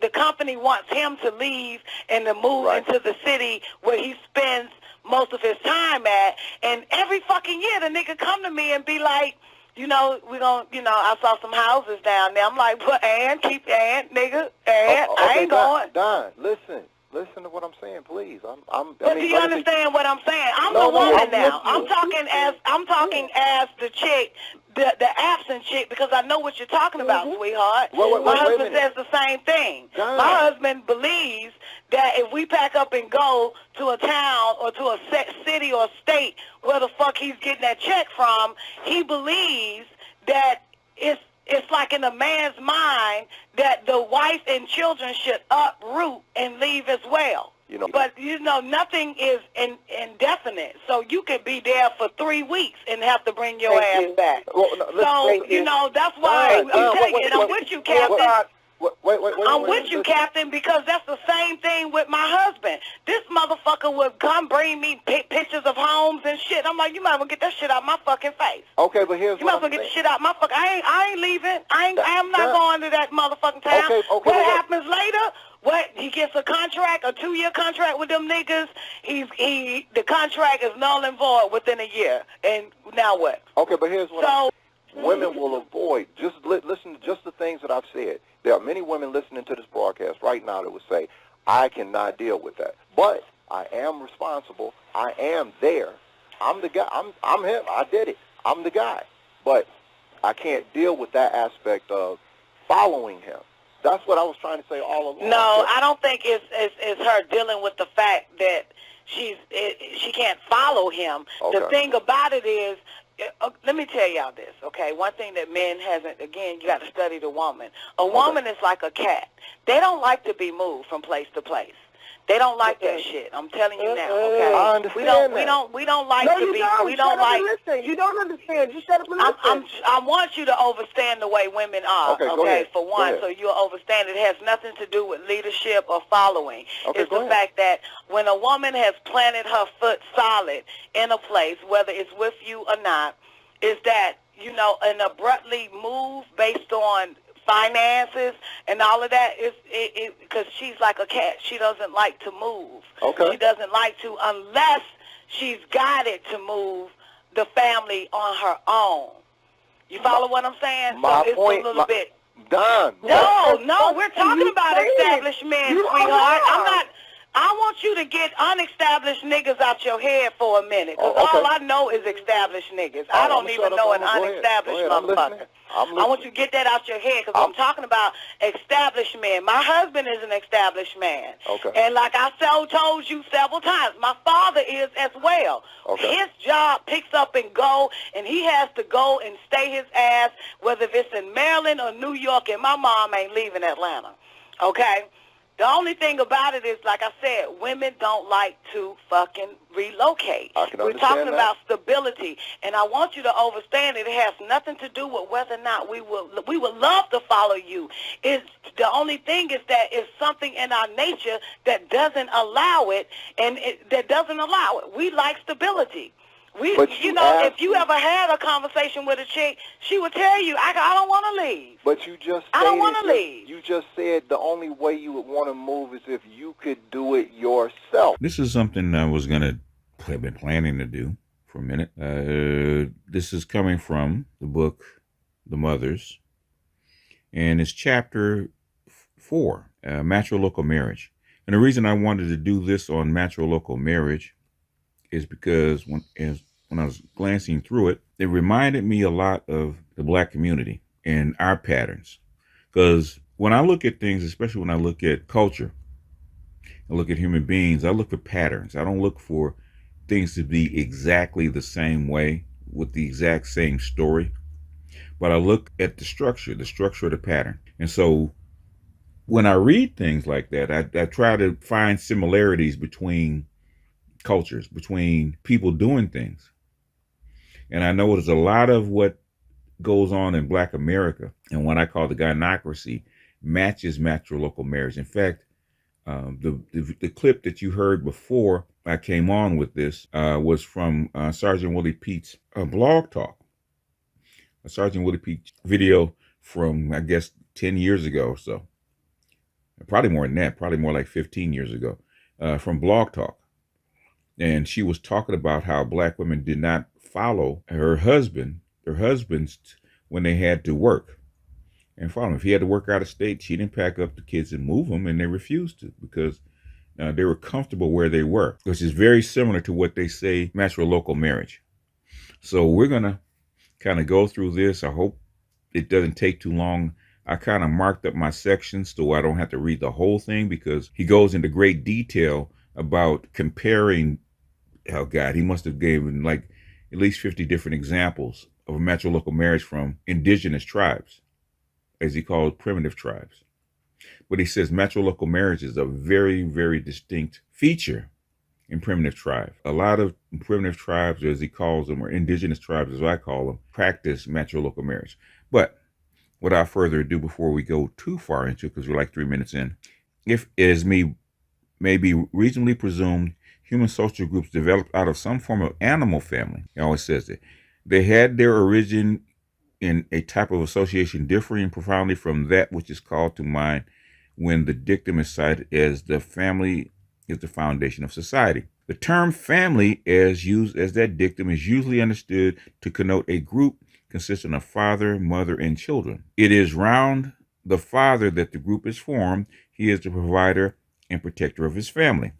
the company wants him to leave and to move into the city where he spends most of his time at. And every fucking year, the nigga come to me and be like, we're going to, I saw some houses down there. I'm like, but, nigga, I ain't going. Don, listen to what I'm saying, please. But do you understand what I'm saying? I'm the woman now. I'm talking as the chick, the absent chick, because I know what you're talking about, sweetheart. My husband says the same thing. God. My husband believes that if we pack up and go to a town or to a city or state where the fuck he's getting that check from, he believes that it's like in a man's mind that the wife and children should uproot and leave as well. But, nothing is indefinite. So you could be there for 3 weeks and have to bring your ass back. Well, that's why I'm telling you, and I'm with you, Captain. I'm with you, Captain, because that's the same thing with my husband. This motherfucker would come bring me pictures of homes and shit. I'm like, you might as well get that shit out my fucking face. Okay, but here's you might as well get the shit out my fucking. I ain't leaving. I'm not going to that motherfucking town. Okay, what happens later? What, he gets a contract, a 2-year contract with them niggas. The contract is null and void within a year. And now what? Okay, but here's what. Women will avoid. Just listen to just the things that I've said. There are many women listening to this broadcast right now that would say, I cannot deal with that. But I am responsible. I am there. I'm the guy. I'm him. I did it. I'm the guy. But I can't deal with that aspect of following him. That's what I was trying to say all along. No, I don't think it's her dealing with the fact that she can't follow him. Okay. The thing about it is, let me tell y'all this, okay? One thing that men hasn't, again, you got to study the woman. A woman is like a cat. They don't like to be moved from place to place. They don't like that shit. I'm telling you now, okay? I understand we don't like to be. We don't like. Listen. You don't understand. Just shut up and listen. I want you to understand the way women are. Okay, for one, so you'll understand it has nothing to do with leadership or following. Okay, it's the fact that when a woman has planted her foot solid in a place, whether it's with you or not, is that an abruptly move based on finances and all of that is because she's like a cat. She doesn't like to move. Okay. She doesn't like to unless she's guided to move the family on her own. You follow what I'm saying? My so it's point, a little bit. Don. No, we're talking about established men, sweetheart. I want you to get unestablished niggas out your head for a minute, because all I know is established niggas. I don't even know an unestablished motherfucker. I want you to get that out your head, because I'm talking about established men. My husband is an established man. Okay. And like I told you several times, my father is as well. Okay. His job picks up and go, and he has to go and stay his ass, whether it's in Maryland or New York, and my mom ain't leaving Atlanta. Okay? The only thing about it is, like I said, women don't like to fucking relocate. We're talking about stability, and I want you to understand it has nothing to do with whether or not we would love to follow you. It's the only thing is that it's something in our nature that doesn't allow it, and that doesn't allow it. We like stability. If you ever had a conversation with a chick, she would tell you, I don't want to leave. But you just I don't want to leave. You just said the only way you would want to move is if you could do it yourself. This is something I was have been planning to do for a minute. This is coming from the book, The Mothers, and it's chapter 4, Matrilocal Marriage. And the reason I wanted to do this on matrilocal marriage is because when I was glancing through it, it reminded me a lot of the Black community and our patterns. Because when I look at things, especially when I look at culture, I look at human beings, I look for patterns. I don't look for things to be exactly the same way with the exact same story. But I look at the structure of the pattern. And so when I read things like that, I try to find similarities between cultures, between people doing things. And I know there's a lot of what goes on in Black America and what I call the Gynocracy matches matrilocal marriage. In fact, the clip that you heard before I came on with this was from Sergeant Willie Pete's blog talk. A Sergeant Willie Pete video from, I guess, 10 years ago or so. probably more than that, probably more like 15 years ago, from Blog Talk. And she was talking about how black women did not follow their husbands when they had to work and follow him. If he had to work out of state, she didn't pack up the kids and move them, and they refused to because they were comfortable where they were, which is very similar to what they say matrilocal marriage. So we're going to kind of go through this. I hope it doesn't take too long. I kind of marked up my sections so I don't have to read the whole thing because he goes into great detail about comparing. Oh God, he must have given like at least 50 different examples of a matrilocal marriage from indigenous tribes, as he calls primitive tribes. But he says matrilocal marriage is a very, very distinct feature in primitive tribes. A lot of primitive tribes, as he calls them, or indigenous tribes, as I call them, practice matrilocal marriage. But without further ado, before we go too far into it, because we're like 3 minutes in, if as may be reasonably presumed, human social groups developed out of some form of animal family. He always says that. They had their origin in a type of association differing profoundly from that which is called to mind when the dictum is cited as the family is the foundation of society. The term family, as used as that dictum, is usually understood to connote a group consisting of father, mother, and children. It is round the father that the group is formed. He is the provider and protector of his family.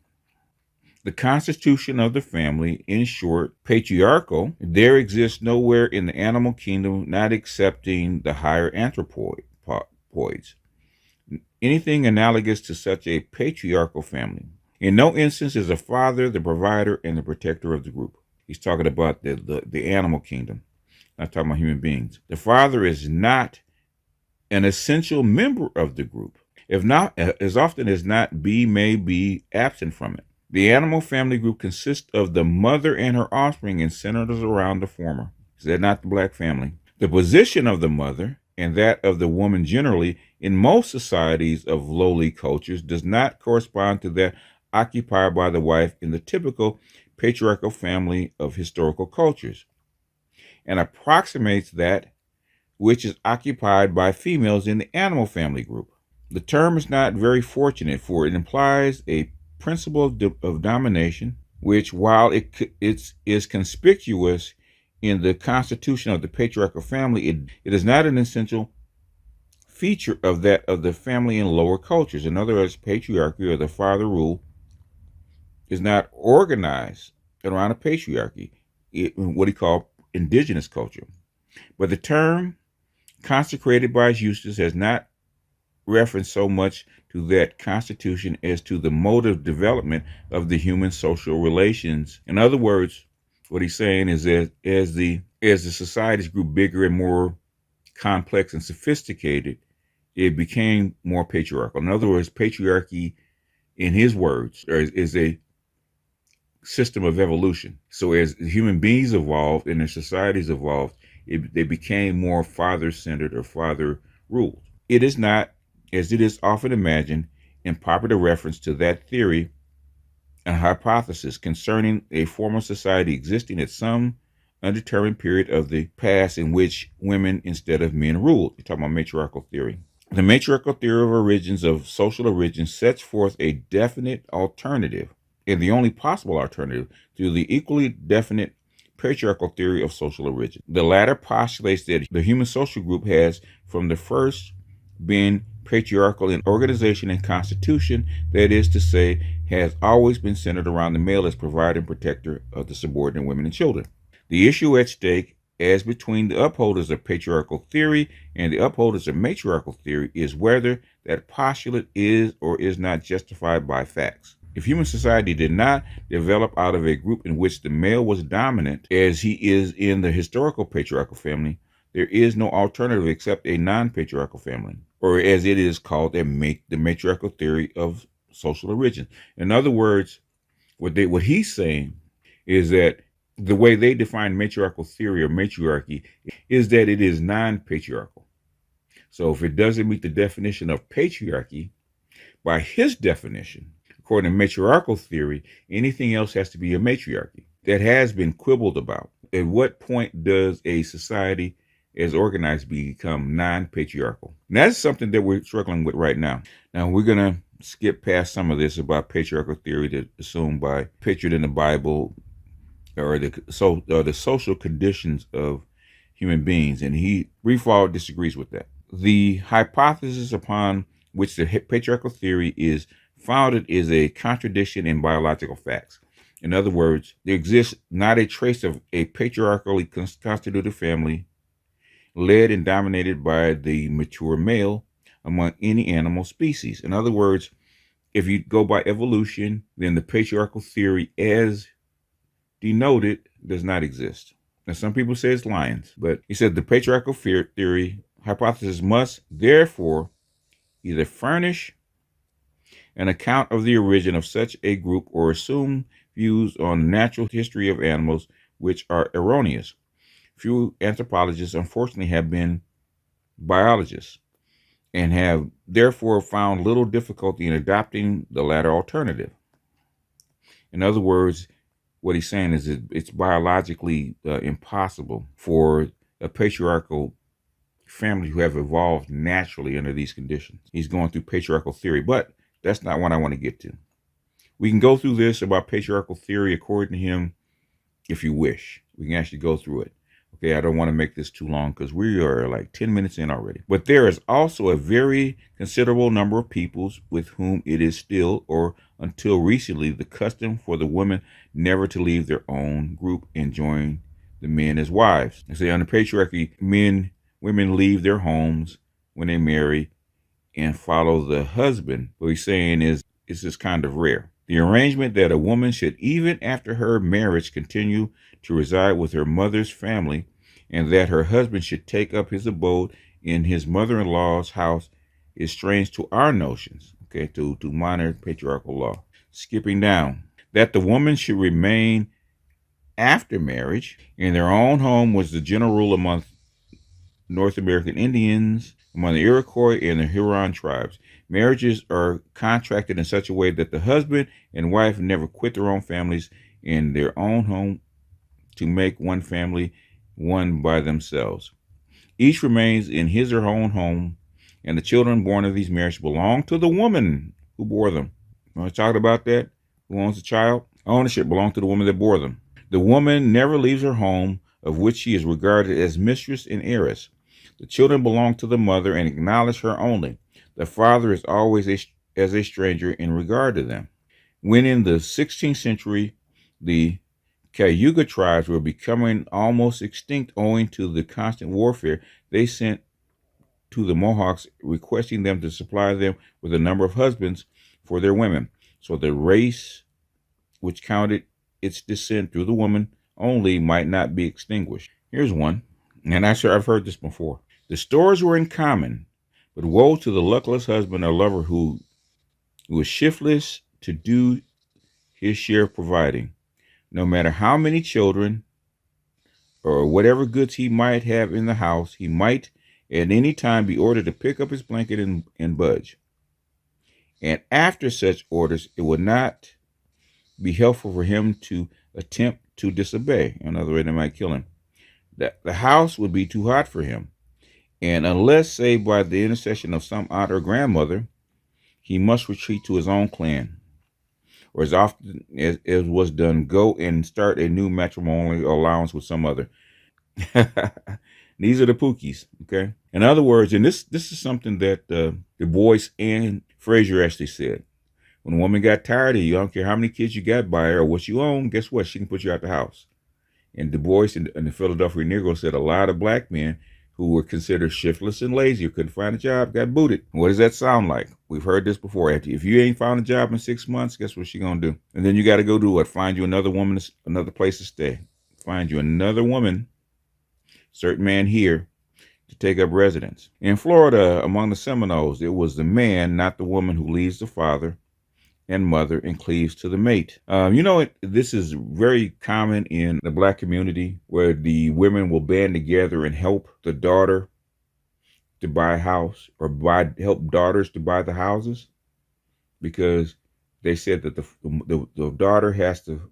The constitution of the family, in short, patriarchal, there exists nowhere in the animal kingdom, not excepting the higher anthropoids. Anything analogous to such a patriarchal family. In no instance is the father the provider and the protector of the group. He's talking about the animal kingdom, not talking about human beings. The father is not an essential member of the group. If not, as often as not, may be absent from it. The animal family group consists of the mother and her offspring and centers around the former. Is that not the black family? The position of the mother and that of the woman generally in most societies of lowly cultures does not correspond to that occupied by the wife in the typical patriarchal family of historical cultures, and approximates that which is occupied by females in the animal family group. The term is not very fortunate, for it implies a principle of domination, which, while it is conspicuous in the constitution of the patriarchal family, it is not an essential feature of that of the family in lower cultures. In other words, patriarchy or the father rule is not organized around a patriarchy, what he called indigenous culture. But the term consecrated by its uses has not reference so much to that constitution as to the mode of development of the human social relations. In other words, what he's saying is that as the societies grew bigger and more complex and sophisticated, it became more patriarchal. In other words, patriarchy, in his words, is a system of evolution. So as human beings evolved and their societies evolved, they became more father-centered or father-ruled. It is not, as it is often imagined, in popular reference to that theory and hypothesis concerning a former society existing at some undetermined period of the past in which women instead of men ruled. You're talking about matriarchal theory. The matriarchal theory of origins of social origins sets forth a definite alternative, and the only possible alternative, to the equally definite patriarchal theory of social origin. The latter postulates that the human social group has, from the first, been patriarchal in organization and constitution, that is to say, has always been centered around the male as provider and protector of the subordinate women and children. The issue at stake, as between the upholders of patriarchal theory and the upholders of matriarchal theory, is whether that postulate is or is not justified by facts. If human society did not develop out of a group in which the male was dominant, as he is in the historical patriarchal family, there is no alternative except a non-patriarchal family, or as it is called, the matriarchal theory of social origin. In other words, what he's saying is that the way they define matriarchal theory or matriarchy is that it is non-patriarchal. So if it doesn't meet the definition of patriarchy, by his definition, according to matriarchal theory, anything else has to be a matriarchy. That has been quibbled about. At what point does a society as organized become non-patriarchal. And that's something that we're struggling with right now. Now, we're going to skip past some of this about patriarchal theory that's assumed by pictured in the Bible or the social conditions of human beings. And Reefall disagrees with that. The hypothesis upon which the patriarchal theory is founded is a contradiction in biological facts. In other words, there exists not a trace of a patriarchally constituted family led and dominated by the mature male among any animal species. In other words, if you go by evolution, then the patriarchal theory as denoted does not exist. Now, some people say it's lions, but he said the patriarchal theory hypothesis must therefore either furnish an account of the origin of such a group or assume views on the natural history of animals which are erroneous. Few anthropologists, unfortunately, have been biologists and have therefore found little difficulty in adopting the latter alternative. In other words, what he's saying is it's biologically impossible for a patriarchal family who have evolved naturally under these conditions. He's going through patriarchal theory, but that's not what I want to get to. We can go through this about patriarchal theory according to him if you wish. We can actually go through it. Okay, I don't want to make this too long because we are like 10 minutes in already. But there is also a very considerable number of peoples with whom it is still, or until recently, the custom for the women never to leave their own group and join the men as wives. And say under patriarchy, women leave their homes when they marry and follow the husband. What he's saying is it's just kind of rare. The arrangement that a woman should, even after her marriage, continue to reside with her mother's family, and that her husband should take up his abode in his mother-in-law's house is strange to our notions, okay, to modern patriarchal law. Skipping down, that the woman should remain after marriage in their own home was the general rule among North American Indians, among the Iroquois and the Huron tribes. Marriages are contracted in such a way that the husband and wife never quit their own families in their own home to make one family one by themselves. Each remains in his or her own home, and the children born of these marriages belong to the woman who bore them. Want to talk about that? Who owns the child? Ownership belongs to the woman that bore them. The woman never leaves her home, of which she is regarded as mistress and heiress. The children belong to the mother and acknowledge her only. The father is always as a stranger in regard to them. When in the 16th century, the Cayuga tribes were becoming almost extinct owing to the constant warfare, they sent to the Mohawks requesting them to supply them with a number of husbands for their women, so the race which counted its descent through the woman only might not be extinguished. Here's one, and I've heard this before. The stores were in common, but woe to the luckless husband or lover who was shiftless to do his share of providing. No matter how many children or whatever goods he might have in the house, he might at any time be ordered to pick up his blanket and budge. And after such orders, it would not be helpful for him to attempt to disobey. In other words, they might kill him. The house would be too hot for him. And unless saved by the intercession of some aunt or grandmother, he must retreat to his own clan. Or as often as was done, go and start a new matrimonial allowance with some other. These are the Pookies, okay? In other words, and this is something that Du Bois and Fraser actually said. When a woman got tired of you, I don't care how many kids you got by her or what you own, guess what? She can put you out the house. And Du Bois and the Philadelphia Negro said a lot of black men who were considered shiftless and lazy, who couldn't find a job, got booted. What does that sound like? We've heard this before. If you ain't found a job in 6 months, guess what she gonna do? And then you got to go do what? Find you another woman, another place to stay. Find you another woman, certain man here, to take up residence. In Florida, among the Seminoles, it was the man, not the woman, who leaves the father and mother and cleaves to the mate. This is very common in the black community, where the women will band together and help the daughter to buy a house, or help daughters to buy the houses, because they said that the daughter has to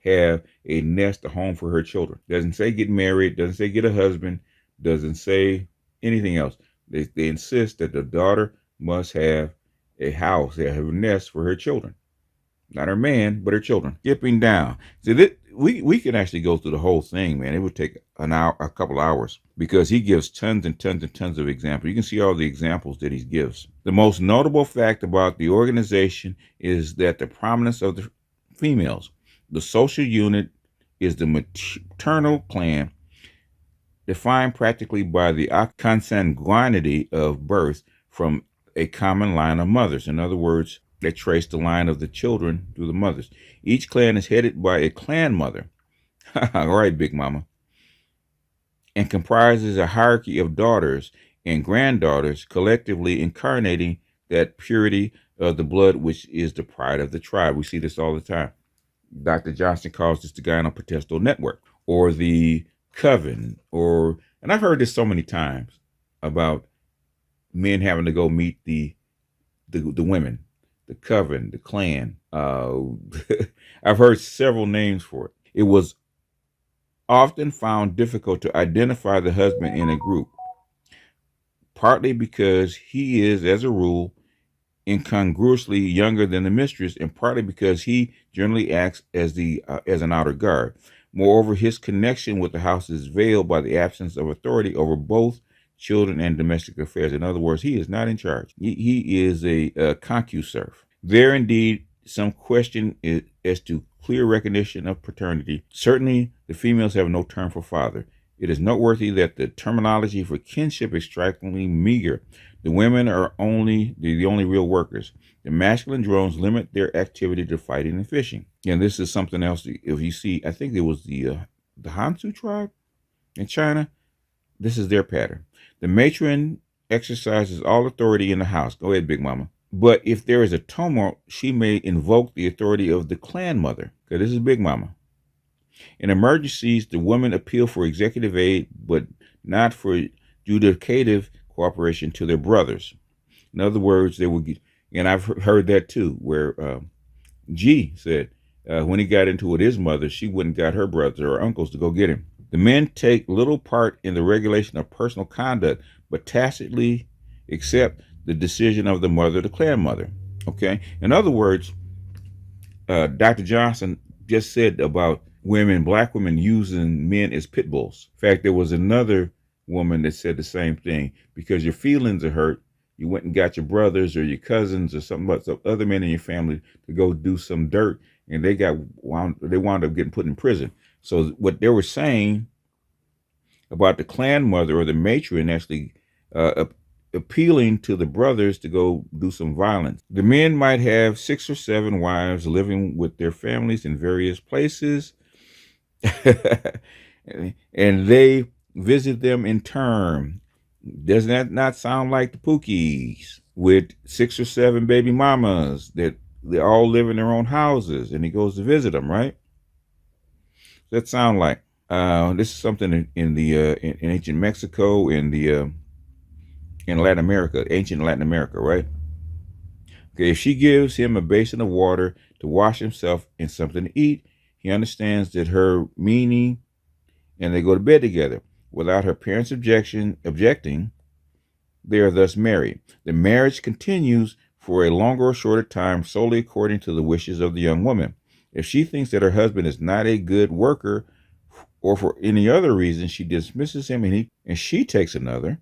have a nest, a home for her children. Doesn't say get married, doesn't say get a husband, Doesn't say anything else. They insist that the daughter must have a house, have a nest for her children. Not her man, but her children. Skipping down. See, we can actually go through the whole thing, man. It would take an hour, a couple hours, because he gives tons and tons and tons of examples. You can see all the examples that he gives. The most notable fact about the organization is that the prominence of the females. The social unit is the maternal clan, defined practically by the consanguinity of birth from a common line of mothers. In other words, they trace the line of the children through the mothers. Each clan is headed by a clan mother. All right, Big Mama. And comprises a hierarchy of daughters and granddaughters, collectively incarnating that purity of the blood, which is the pride of the tribe. We see this all the time. Dr. Johnson calls this the Gynocracy network, or the coven, and I've heard this so many times about men having to go meet the women, the coven, the clan. I've heard several names for it. It was often found difficult to identify the husband in a group, partly because he is, as a rule, incongruously younger than the mistress, and partly because he generally acts as an outer guard. Moreover, his connection with the house is veiled by the absence of authority over both children and domestic affairs. In other words, he is not in charge. He is a concuserve. There indeed some question as to clear recognition of paternity. Certainly, the females have no term for father. It is noteworthy that the terminology for kinship is strikingly meager. The women are the only real workers. The masculine drones limit their activity to fighting and fishing. And this is something else. If you see, I think it was the Hansu tribe in China. This is their pattern. The matron exercises all authority in the house. Go ahead, Big Mama. But if there is a tumult, she may invoke the authority of the clan mother. Okay, this is Big Mama. In emergencies, the women appeal for executive aid, but not for judicative cooperation to their brothers. In other words, they would get, and I've heard that too, where G said when he got into it with his mother, she wouldn't got her brothers or uncles to go get him. The men take little part in the regulation of personal conduct, but tacitly accept the decision of the mother, the clan mother. Okay? In other words, Dr. Johnson just said about women, black women, using men as pit bulls. In fact, there was another woman that said the same thing. Because your feelings are hurt, you went and got your brothers or your cousins or some other men in your family to go do some dirt, and they wound up getting put in prison. So what they were saying about the clan mother or the matron actually appealing to the brothers to go do some violence. The men might have 6 or 7 wives living with their families in various places, and they visit them in turn. Doesn't that not sound like the Pookies with 6 or 7 baby mamas that they all live in their own houses, and he goes to visit them, right? That sound like this is something in ancient Mexico, in Latin America, ancient Latin America, right? Okay, if she gives him a basin of water to wash himself and something to eat, he understands that her meaning, and they go to bed together. Without her parents objecting, they are thus married. The marriage continues for a longer or shorter time solely according to the wishes of the young woman. If she thinks that her husband is not a good worker, or for any other reason, she dismisses him, and she takes another,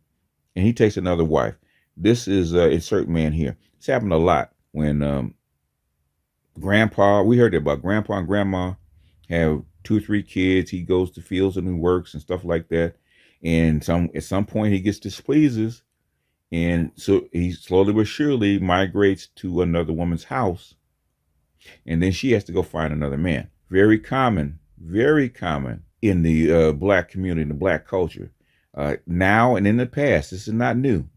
and he takes another wife. This is insert man here. It's happened a lot when grandpa, we heard about grandpa and grandma have 2 or 3 kids. He goes to fields and he works and stuff like that. And at some point he gets displeases. And so he slowly but surely migrates to another woman's house. And then she has to go find another man. Very common in the black community, in the black culture. Now and in the past. This is not new.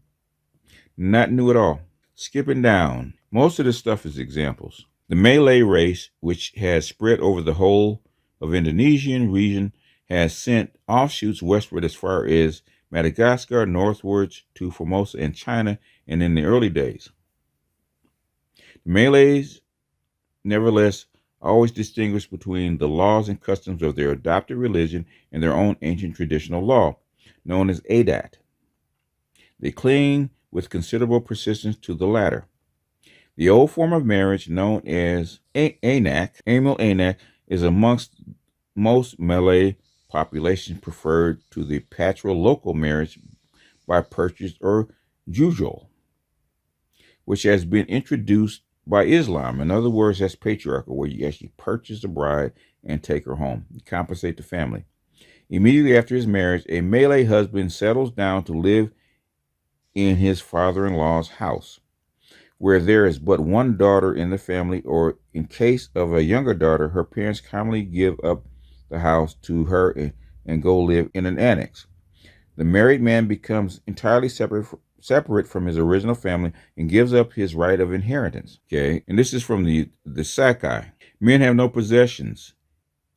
Not new at all. Skipping down. Most of this stuff is examples. The Malay race, which has spread over the whole of Indonesian region, has sent offshoots westward as far as Madagascar, northwards to Formosa and China, and in the early days. The Malays, nevertheless, always distinguish between the laws and customs of their adopted religion and their own ancient traditional law. known as ADAT. They cling with considerable persistence to the latter. The old form of marriage, known as Amil Anak, is amongst most Malay populations preferred to the patrilocal marriage by purchase or jujol, which has been introduced by Islam. In other words, that's patriarchal, where you actually purchase the bride and take her home, you compensate the family. Immediately after his marriage, a Malay husband settles down to live in his father-in-law's house, where there is but one daughter in the family, or in case of a younger daughter, her parents commonly give up the house to her and go live in an annex. The married man becomes entirely separate from his original family and gives up his right of inheritance. Okay, and this is from the Sakai. Men have no possessions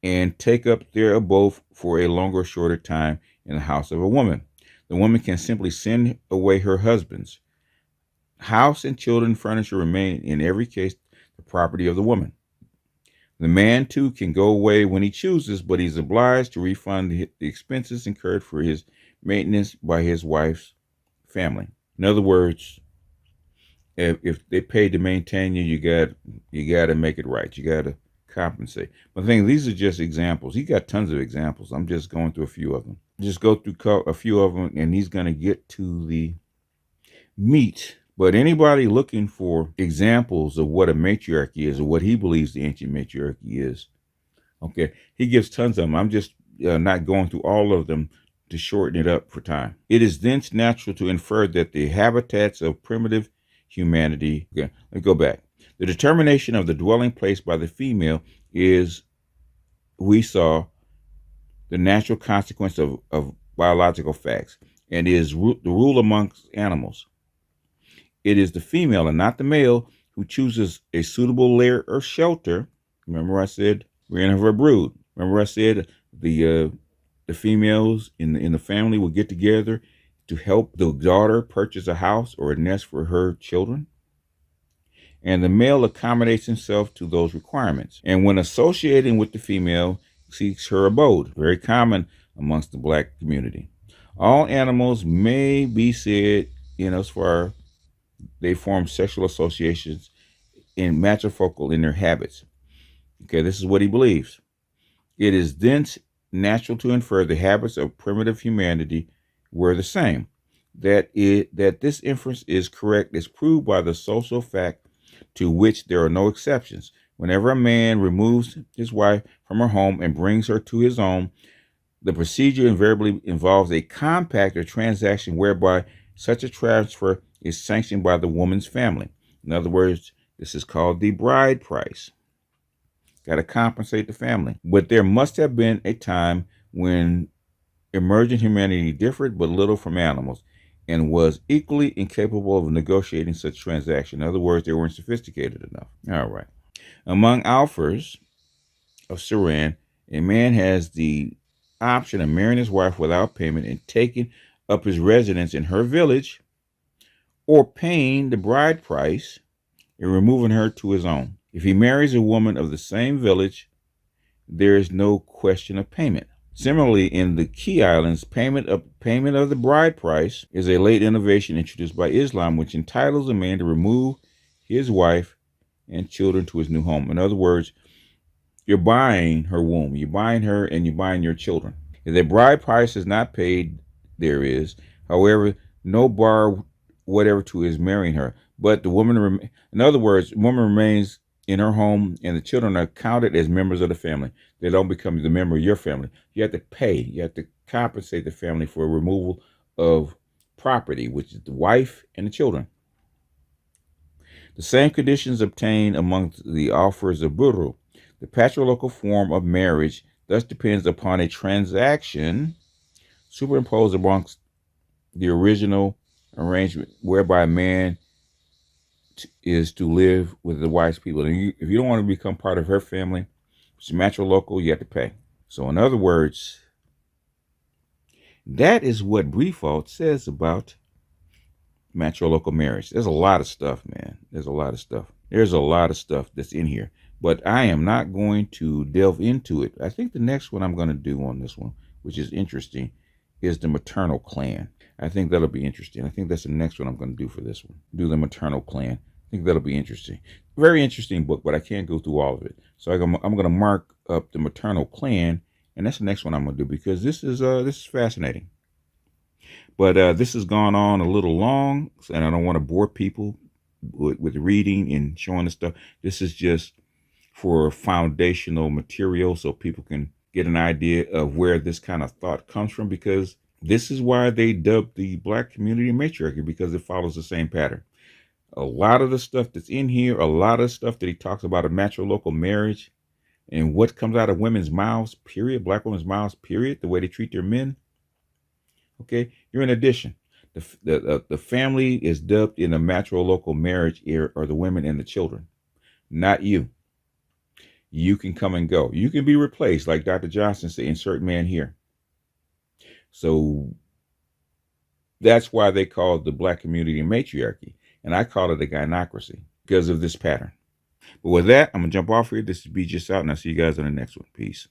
and take up their abode for a longer or shorter time in the house of a woman. The woman can simply send away her husbands. House and children furniture remain in every case the property of the woman. The man too can go away when he chooses, but he's obliged to refund the expenses incurred for his maintenance by his wife's family. In other words, if they paid to maintain you, you got to make it right. You got to compensate. But I think these are just examples. He got tons of examples. I'm just going through a few of them. Just go through a few of them, and he's going to get to the meat. But anybody looking for examples of what a matriarchy is, or what he believes the ancient matriarchy is, okay, he gives tons of them. I'm just not going through all of them to shorten it up for time. It is thence natural to infer that the habitats of primitive humanity, okay, let me go back. The determination of the dwelling place by the female is, we saw, the natural consequence of biological facts, and is the rule amongst animals. It is the female and not the male who chooses a suitable lair or shelter. Remember I said reign of her brood. Remember I said the females in the family will get together to help the daughter purchase a house or a nest for her children. And the male accommodates himself to those requirements. And when associating with the female, seeks her abode. Very common amongst the black community. All animals may be said, as far they form sexual associations in matrifocal in their habits. Okay, this is what he believes. It is thence natural to infer the habits of primitive humanity were the same. That this inference is correct is proved by the social fact to which there are no exceptions. Whenever a man removes his wife from her home and brings her to his own, the procedure invariably involves a compact or transaction whereby such a transfer is sanctioned by the woman's family. In other words, this is called the bride price. Got to compensate the family. But there must have been a time when emergent humanity differed but little from animals and was equally incapable of negotiating such transaction. In other words, they weren't sophisticated enough. All right. Among alphas of Saran, a man has the option of marrying his wife without payment and taking up his residence in her village, or paying the bride price and removing her to his own. If he marries a woman of the same village, there is no question of payment. Similarly, in the Key Islands, payment of the bride price is a late innovation introduced by Islam, which entitles a man to remove his wife and children to his new home. In other words, you're buying her womb, you're buying her, and you're buying your children. If the bride price is not paid, there is, however, no bar whatever to his marrying her. But the woman, in other words, the woman remains in her home, and the children are counted as members of the family. They don't become the member of your family. You have to pay. You have to compensate the family for removal of property, which is the wife and the children. The same conditions obtained among the offers of buru. The patrilocal form of marriage thus depends upon a transaction superimposed amongst the original arrangement, whereby a man is to live with the wife's people. And if you don't want to become part of her family, which is matrilocal, you have to pay. So in other words, that is what Briefalt says about matrilocal marriage. There's a lot of stuff, man. There's a lot of stuff. There's a lot of stuff that's in here. But I am not going to delve into it. I think the next one I'm going to do on this one, which is interesting, is the maternal clan. I think that'll be interesting. I think that's the next one I'm going to do for this one. Do the maternal clan. I think that'll be interesting. Very interesting book, but I can't go through all of it. So I'm going to mark up the maternal clan, and that's the next one I'm going to do, because this is fascinating. But this has gone on a little long, and I don't want to bore people with reading and showing the stuff. This is just for foundational material so people can get an idea of where this kind of thought comes from, because this is why they dubbed the black community matriarchy, because it follows the same pattern. A lot of the stuff that's in here, a lot of stuff that he talks about a matrilocal marriage and what comes out of women's mouths, period, black women's mouths, period, the way they treat their men. Okay, you're in addition. The family is dubbed in a matrilocal marriage era, or the women and the children, not you. You can come and go. You can be replaced, like Dr. Johnson said, insert man here. So that's why they call it the black community matriarchy. And I call it a gynocracy because of this pattern. But with that, I'm going to jump off here. This is B Just Out, and I'll see you guys on the next one. Peace.